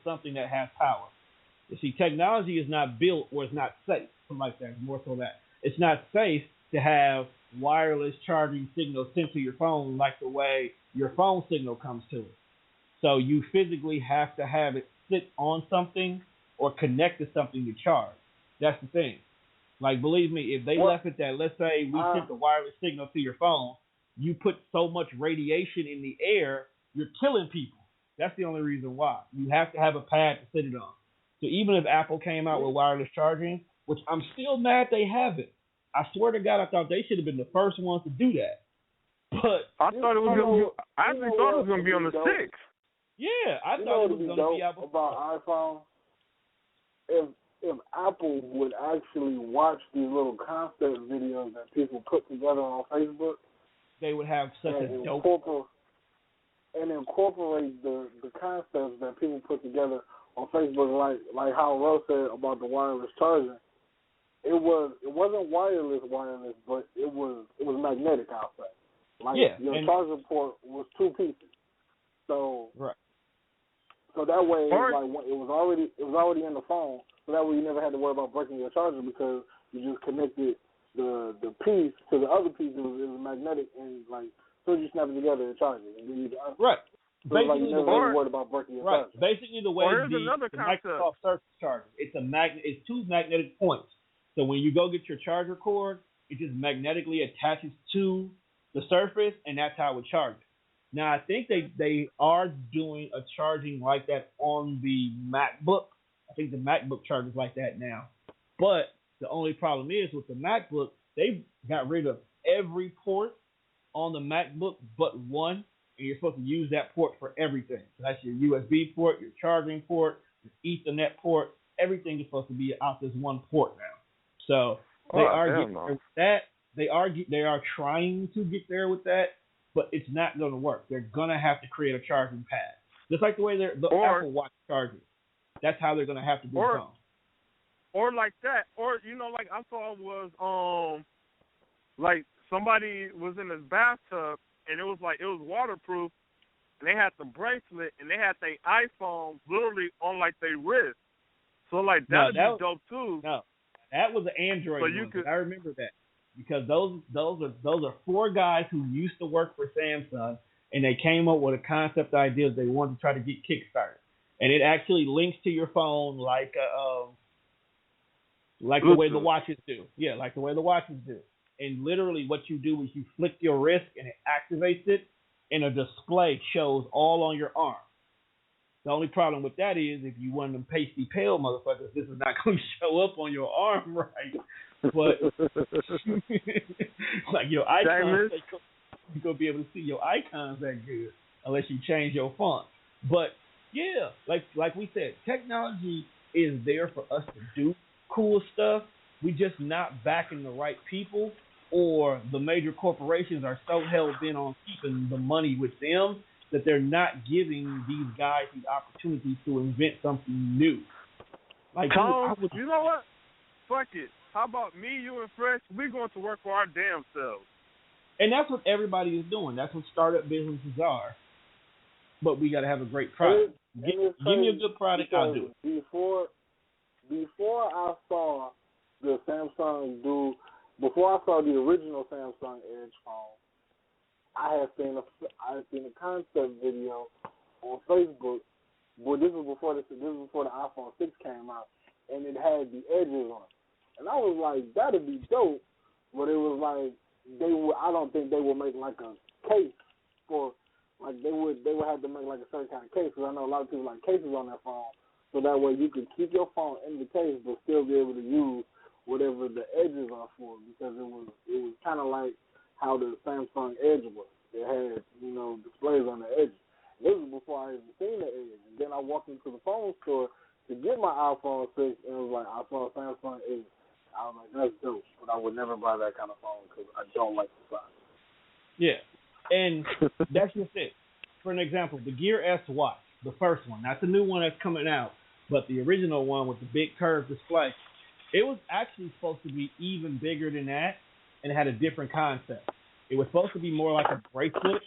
something that has power. You see, technology is not built or it's not safe. Something like that. More so that it's not safe to have wireless charging signals sent to your phone like the way your phone signal comes to it. So you physically have to have it sit on something or connect to something to charge. That's the thing. Like, believe me, if they left it that, let's say we sent the wireless signal to your phone, you put so much radiation in the air, you're killing people. That's the only reason why. You have to have a pad to sit it on. So even if Apple came out with wireless charging, which I'm still mad they haven't. I swear to God, I thought they should have been the first ones to do that. But I thought it was going to be. I actually thought it was going to be on the 6th. Yeah, I thought it was going to be Apple. About iPhone, if Apple would actually watch these little concept videos that people put together on Facebook, they would have such a dope incorporate the concepts that people put together on Facebook, like how Rose said about the wireless charging. It wasn't wireless, but it was magnetic outside. Like your charger port was two pieces. So right. So that way it was already in the phone. So that way you never had to worry about breaking your charger because you just connected the piece to the other piece. It was magnetic and like so you snap it together and charge it. And right. So basically, you never really worried about breaking your charger. Basically, the way the Microsoft Surface charger, it's two magnetic points. So when you go get your charger cord, it just magnetically attaches to the Surface, and that's how it charges. Now, I think they are doing a charging like that on the MacBook. I think the MacBook charges like that now. But the only problem is with the MacBook, they got rid of every port on the MacBook but one, and you're supposed to use that port for everything. So that's your USB port, your charging port, your Ethernet port. Everything is supposed to be out this one port now. So they are getting there with that. They are trying to get there with that, but it's not going to work. They're going to have to create a charging pad, just like the way the Apple Watch charges. That's how they're going to have to do it. Or like that, or like I saw was like somebody was in his bathtub and it was waterproof, and they had the bracelet and they had their iPhone literally on like their wrist. So like that'd be dope too. No, that was an Android one. I remember that because those are four guys who used to work for Samsung, and they came up with a concept idea that they wanted to try to get kickstarted, and it actually links to your phone like the way the watches do. Yeah, like the way the watches do. And literally what you do is you flick your wrist and it activates it, and a display shows all on your arm. The only problem with that is if you one of them pasty pale motherfuckers, this is not going to show up on your arm right. But like your icons, you're going to be able to see your icons that good unless you change your font. But yeah, like we said, technology is there for us to do cool stuff. We just not backing the right people, or the major corporations are so hell bent on keeping the money with them that they're not giving these guys the opportunity to invent something new. Like, Tom, you know what? Fuck it. How about me, you, and Fresh? We're going to work for our damn selves. And that's what everybody is doing. That's what startup businesses are. But we got to have a great product. Give me a good product, I'll do it. Before I saw the Samsung before I saw the original Samsung Edge phone, I had seen a concept video on Facebook. But this was before the iPhone 6 came out, and it had the edges on it. And I was like, that'd be dope. But it was like I don't think they would make like a case for, like they would have to make like a certain kind of case, because I know a lot of people like cases on their phone, so that way you can keep your phone in the case but still be able to use whatever the edges are for, because it was kind of like how the Samsung Edge was. It had, displays on the edges. This was before I even seen the edge. And then I walked into the phone store to get my iPhone 6, and it was like, I saw a Samsung Edge. I was like, that's dope, but I would never buy that kind of phone because I don't like the size. Yeah, and that's just it. For an example, the Gear S watch, the first one, not the new one that's coming out, but the original one with the big curved display, it was actually supposed to be even bigger than that, and it had a different concept. It was supposed to be more like a bracelet,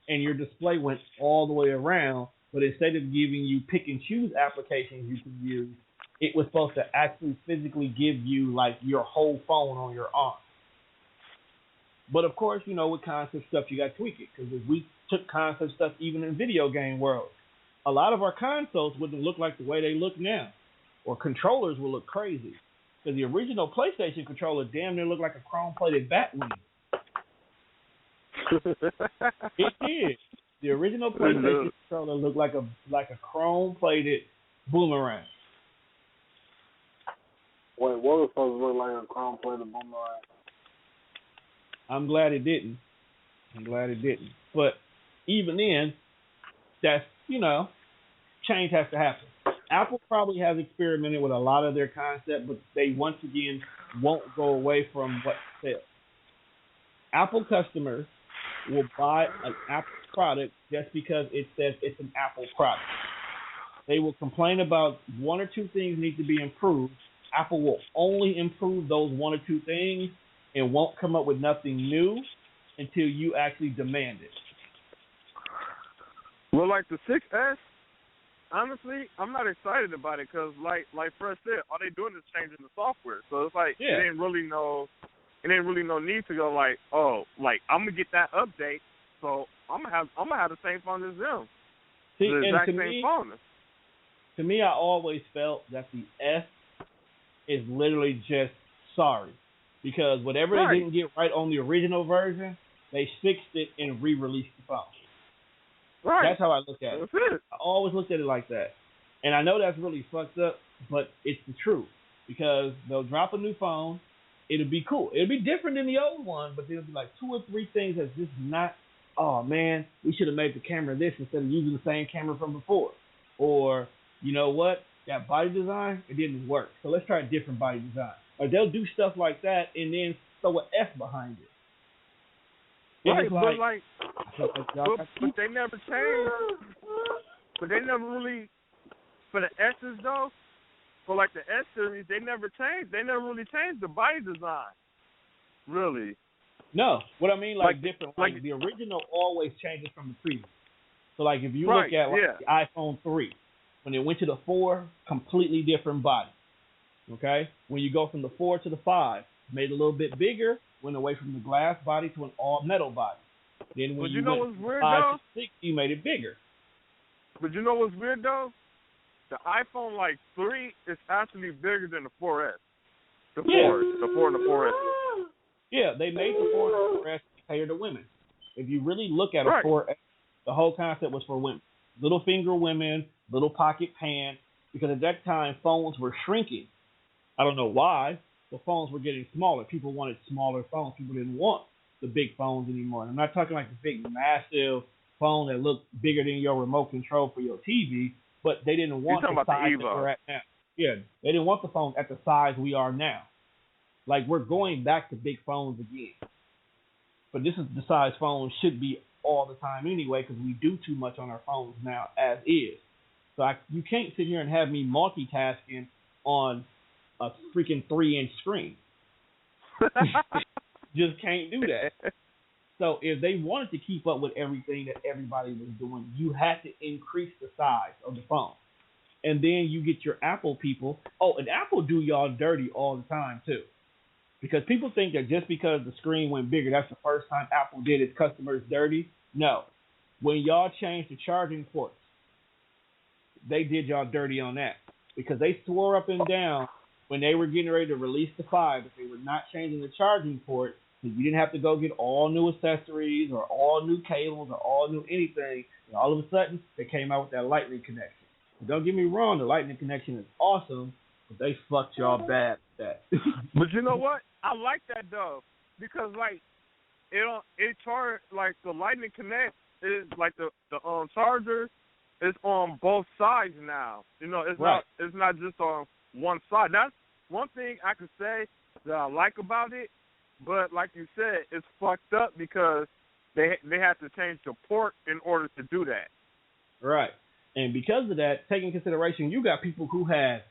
and your display went all the way around, but instead of giving you pick and choose applications you can use, it was supposed to actually physically give you like your whole phone on your arm. But of course, you know, with concept stuff, you got to tweak it, because if we took concept stuff even in video game world, a lot of our consoles wouldn't look like the way they look now, or controllers will look crazy. Because the original PlayStation controller damn near looked like a chrome-plated bat wing. It did. The original PlayStation controller looked like a chrome-plated boomerang. Wait, what was supposed to look like a chrome-plated boomerang? I'm glad it didn't. But even then, that's, you know, change has to happen. Apple probably has experimented with a lot of their concept, but they once again won't go away from what sells. Apple customers will buy an Apple product just because it says it's an Apple product. They will complain about one or two things need to be improved. Apple will only improve those one or two things and won't come up with nothing new until you actually demand it. Well, like the 6S, honestly, I'm not excited about it because, like Fresh said, all they doing is changing the software. So it's like it ain't really no need to go like, oh, like I'm gonna get that update, so I'm gonna have the same phone as them. See, the exact same phone. To me, I always felt that the S is literally just sorry, because whatever they didn't get right on the original version, they fixed it and re-released the phone. Right. That's how I look at it. I always looked at it like that. And I know that's really fucked up, but it's the truth. Because they'll drop a new phone, it'll be cool. It'll be different than the old one, but there'll be like two or three things that's just not, oh man, we should have made the camera this instead of using the same camera from before. Or, you know what, that body design, it didn't work. So let's try a different body design. Or they'll do stuff like that and then throw an S behind it. Right, but they never changed. But they never really, for the S's though, for like the S series, they never changed. They never really changed the body design. Really. No, what I mean, like different. Like the original always changes from the previous. So like if you look at the iPhone 3, when it went to the 4, completely different body. Okay, when you go from the 4 to the 5, made it a little bit bigger. Went away from the glass body to an all-metal body. Then when you know went from 5 to 6, you made it bigger. But you know what's weird, though? The iPhone, 3 is actually bigger than the 4S. The 4 and the 4S. Yeah, they made the 4 and the 4S to cater to women. If you really look at a 4S, the whole concept was for women. Little finger women, little pocket pants, because at that time, phones were shrinking. I don't know why. The phones were getting smaller. People wanted smaller phones. People didn't want the big phones anymore. And I'm not talking like the big, massive phone that looked bigger than your remote control for your TV, but they didn't want the size that we're at now. Yeah, they didn't want the phones at the size we are now. Like, we're going back to big phones again. But this is the size phones should be all the time anyway, because we do too much on our phones now as is. So you can't sit here and have me multitasking on a freaking 3-inch screen. Just can't do that. So if they wanted to keep up with everything that everybody was doing, you had to increase the size of the phone. And then you get your Apple people. Oh, and Apple do y'all dirty all the time too. Because people think that just because the screen went bigger, that's the first time Apple did its customers dirty. No. When y'all changed the charging ports, they did y'all dirty on that. Because they swore up and down when they were getting ready to release the 5 that they were not changing the charging port, so you didn't have to go get all new accessories or all new cables or all new anything. And all of a sudden, they came out with that Lightning connection. But don't get me wrong, the Lightning connection is awesome, but they fucked y'all bad with that. But you know what? I like that though, because it charge the Lightning Connect is the charger is on both sides now. You know, it's not just on one side. That's one thing I could say that I like about it, but like you said, it's fucked up because they had to change the port in order to do that. Right. And because of that, take into consideration, you got people who had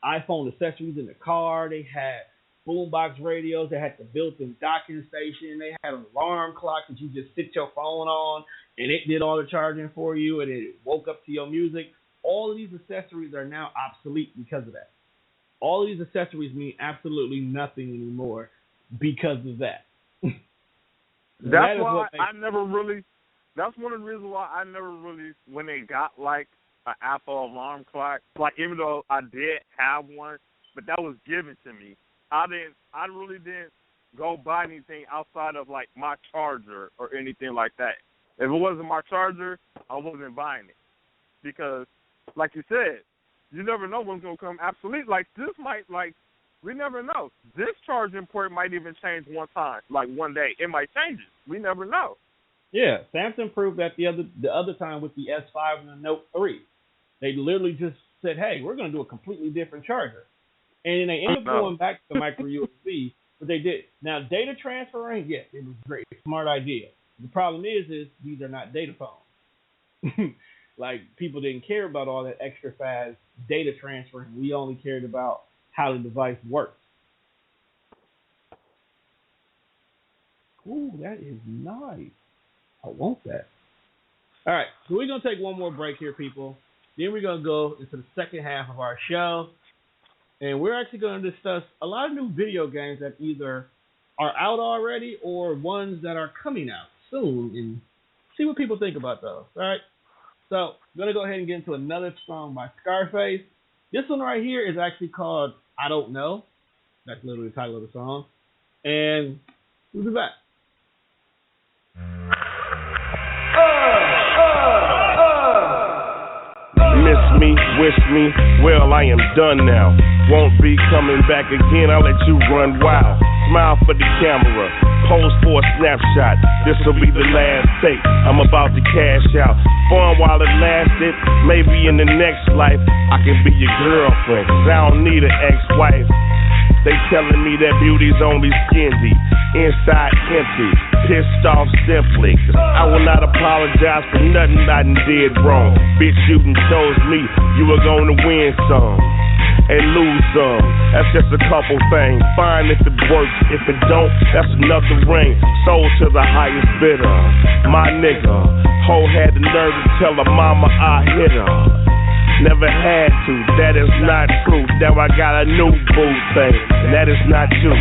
iPhone accessories in the car. They had boombox radios. They had the built-in docking station. They had an alarm clock that you just sit your phone on. and it did all the charging for you, and it woke up to your music. All of these accessories are now obsolete because of that. All of these accessories mean absolutely nothing anymore because of that. That's why I never really. That's one of the reasons why I never really, when they got like an Apple alarm clock, like even though I did have one, but that was given to me. I really didn't go buy anything outside of like my charger or anything like that. If it wasn't my charger, I wasn't buying it because, like you said, you never know when's gonna come obsolete. Like this might we never know. This charging port might even change one time, like one day. It might change it. We never know. Yeah, Samsung proved that the other time with the S5 and the Note 3. They literally just said, hey, we're going to do a completely different charger. And then they ended up going back to the micro USB, but they did. Now, data transferring, yes, it was great. Smart idea. The problem is these are not data phones. Like, people didn't care about all that extra fast data transferring. We only cared about how the device works. Ooh, that is nice. I want that. All right, so we're going to take one more break here, people. Then we're going to go into the second half of our show. And we're actually going to discuss a lot of new video games that either are out already or ones that are coming out soon and see what people think about those. All right, so I'm going to go ahead and get into another song by Scarface. This one right here is actually called I Don't Know. That's literally the title of the song. And we'll be back. Miss me, wish me, well, I am done now. Won't be coming back again, I'll let you run wild. Smile for the camera, pose for a snapshot. This'll be the last take, I'm about to cash out. Fun while it lasted, maybe in the next life I can be your girlfriend, cause I don't need an ex-wife. They telling me that beauty's only skin deep, inside empty, pissed off simply. Cause I will not apologize for nothing I done did wrong. Bitch, you done chose me, you were gonna win some and lose some. That's just a couple things. Fine if it works, if it don't, that's another ring. Sold to the highest bidder. My nigga, hoe had the nerve to tell her mama I hit her. Never had to, that is not true. Now I got a new boo thing, and that is not you.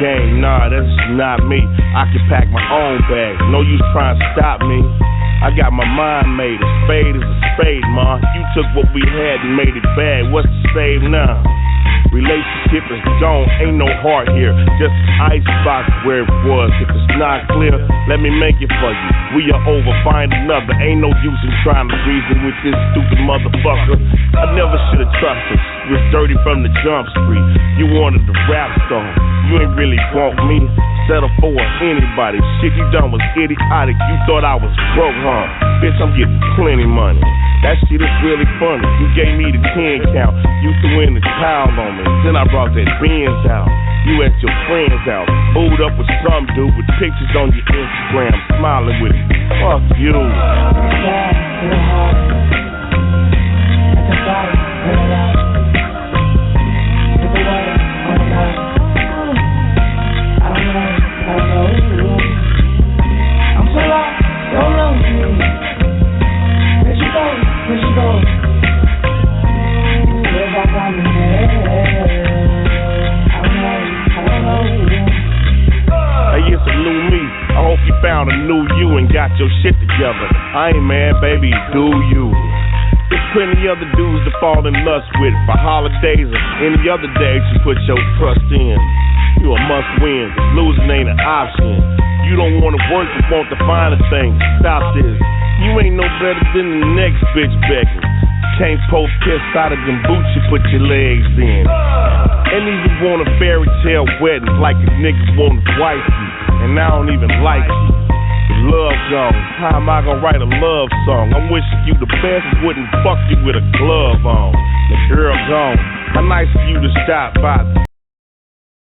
Game, nah, that's not me. I can pack my own bag, no use trying to stop me. I got my mind made, a spade is a spade, ma. You took what we had and made it bad, what's the save now? Relationship is gone, ain't no heart here, just icebox where it was. If it's not clear, let me make it for you. We are over, find another, ain't no use in trying to reason with this stupid motherfucker. I never should've trusted, you was dirty from the jump street. You wanted the rap song, you ain't really want me. Settle for anybody, shit you done was idiotic. You thought I was broke, huh? Bitch, I'm getting plenty money. That shit is really funny. You gave me the 10 count, you threw in the towel on me. Then I brought that Benz out. You at your friend's house, booed up with some dude with pictures on your Instagram, smiling with it. Fuck you. Found a new you and got your shit together. I ain't mad, baby, do you? There's plenty other dudes to fall in lust with for holidays or any other day you put your trust in. You a must win, losing ain't an option. You don't want to work, you want the finer things. Stop this. You ain't no better than the next bitch begging. Can't poke piss out of them boots you put your legs in. And even want a fairy tale wedding like a nigga want to wife you. And I don't even like you. The Love gone. How am I gonna write a love song? I'm wishing you the best, wouldn't fuck you with a glove on. The girl gone. How nice of you to stop by.